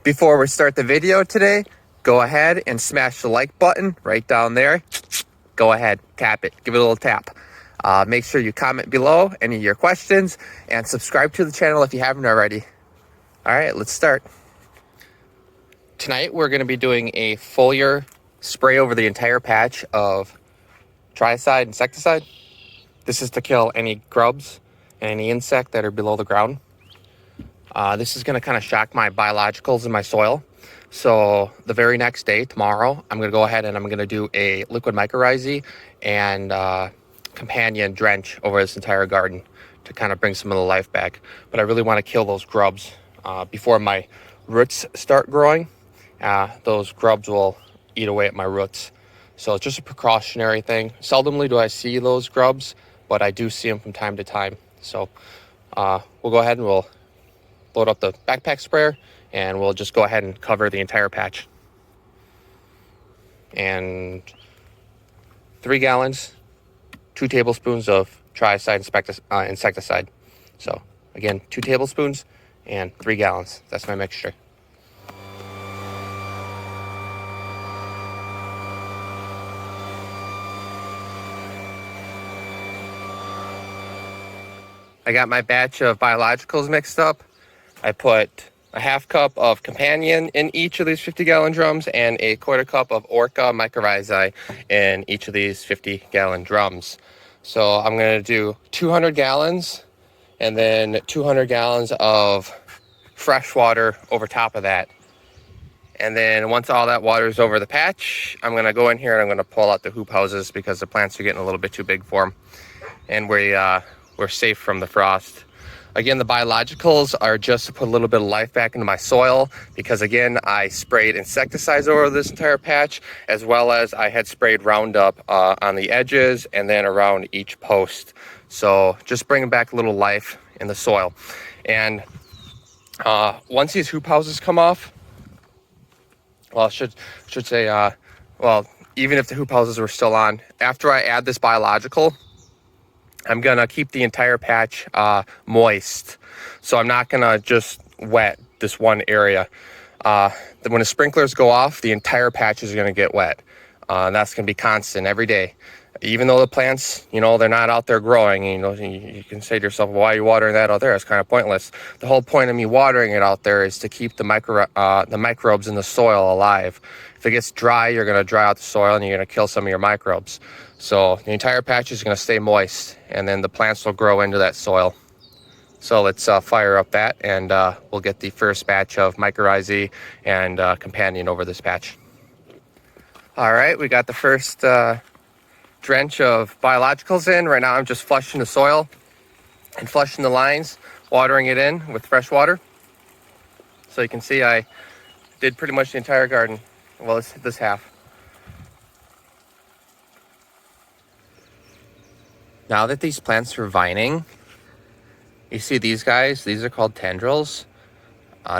Before we start the video today, go ahead and smash the like button right down there. Go ahead, tap it, give it a little tap. Make sure you comment below any of your questions and subscribe to the channel if you haven't already. All right, let's start. Tonight we're going to be doing a foliar spray over the entire patch of Triicide Insecticide. This is to kill any grubs and any insect that are below the ground. This is going to kind of shock my biologicals in my soil. So the very next day, tomorrow, I'm going to go ahead and I'm going to do a liquid mycorrhizae and companion drench over this entire garden to kind of bring some of the life back. But I really want to kill those grubs before my roots start growing. Those grubs will eat away at my roots. So it's just a precautionary thing. Seldomly do I see those grubs, but I do see them from time to time. So we'll go ahead and we'll load up the backpack sprayer and we'll just go ahead and cover the entire patch. And 3 gallons, 2 tablespoons of Triicide insecticide. So again, 2 tablespoons and 3 gallons. That's my mixture. I got my batch of biologicals mixed up. I put a half cup of companion in each of these 50-gallon drums and a quarter cup of Orca mycorrhizae in each of these 50-gallon drums. So I'm going to do 200 gallons and then 200 gallons of fresh water over top of that. And then once all that water is over the patch, I'm going to go in here and I'm going to pull out the hoop houses because the plants are getting a little bit too big for them. And we're safe from the frost. Again, the biologicals are just to put a little bit of life back into my soil because, again, I sprayed insecticides over this entire patch, as well as I had sprayed Roundup on the edges and then around each post. So just bringing back a little life in the soil. And once these hoop houses come off, well, I should say, well, even if the hoop houses were still on, after I add this biological, I'm going to keep the entire patch moist. So I'm not going to just wet this one area. When the sprinklers go off, the entire patch is going to get wet. That's going to be constant every day. Even though the plants, they're not out there growing, you can say to yourself, well, why are you watering that out there? It's kind of pointless. The whole point of me watering it out there is to keep the microbes in the soil alive. If it gets dry, you're going to dry out the soil and you're going to kill some of your microbes. So the entire patch is going to stay moist and then the plants will grow into that soil. So let's fire up that and we'll get the first batch of mycorrhizae and companion over this patch. All right, we got the first drench of biologicals in. Right now I'm just flushing the soil and flushing the lines, watering it in with fresh water. So you can see I did pretty much the entire garden. Well, this half. Now that these plants are vining, you see these guys, these are called tendrils.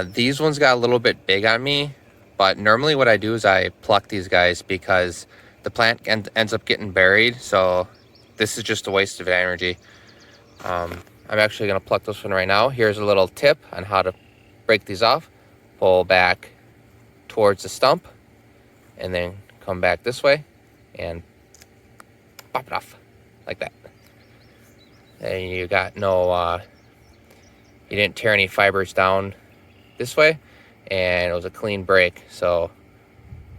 These ones got a little bit big on me, but normally what I do is I pluck these guys because the plant ends up getting buried. So this is just a waste of energy. I'm actually going to pluck this one right now. Here's a little tip on how to break these off. Pull back towards the stump and then come back this way and pop it off like that. And you got no, you didn't tear any fibers down this way, and it was a clean break. So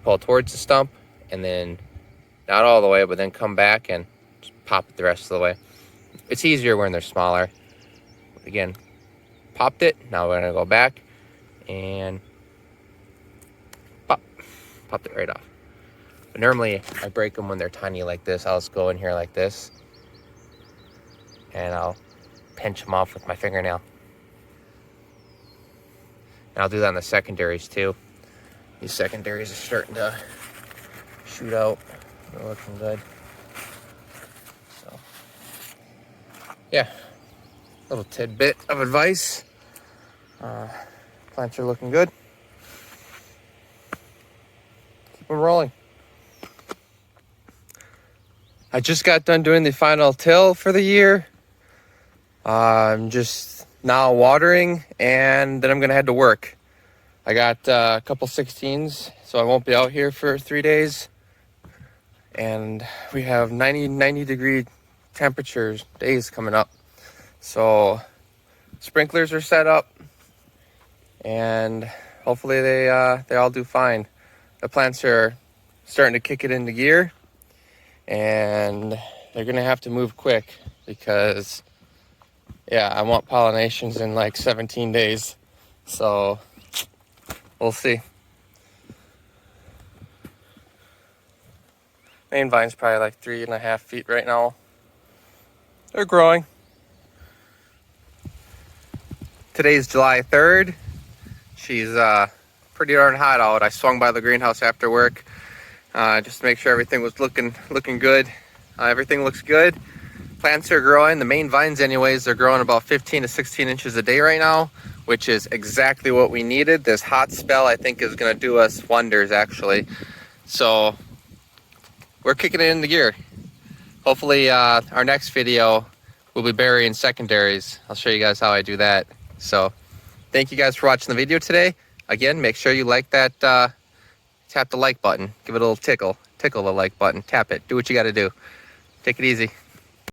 pull towards the stump and then not all the way, but then come back and just pop it the rest of the way. It's easier when they're smaller. Again, popped it. Now we're gonna go back and popped it right off. But normally I break them when they're tiny like this. I'll just go in here like this and I'll pinch them off with my fingernail. And I'll do that on the secondaries too. These secondaries are starting to shoot out. They're looking good. So, yeah, little tidbit of advice. Plants are looking good. Keep them rolling. I just got done doing the final till for the year. I'm just now watering and then I'm gonna head to work. I got a couple 16s, so I won't be out here for 3 days. And we have 90 degree temperatures days coming up. So sprinklers are set up, and hopefully they all do fine. The plants are starting to kick it into gear, and they're gonna have to move quick because, yeah, I want pollinations in like 17 days. So we'll see. Main vine's probably like 3.5 feet right now. They're growing. Today's July 3rd. She's pretty darn hot out. I swung by the greenhouse after work just to make sure everything was looking good. Everything looks good. Plants are growing. The main vines anyways, they're growing about 15 to 16 inches a day right now, which is exactly what we needed. This hot spell, I think, is going to do us wonders, actually. So we're kicking it into gear. Hopefully our next video will be burying secondaries. I'll show you guys how I do that. So thank you guys for watching the video today. Again, make sure you like that, tap the like button. Give it a little tickle. Tickle the like button. Tap it. Do what you got to do. Take it easy.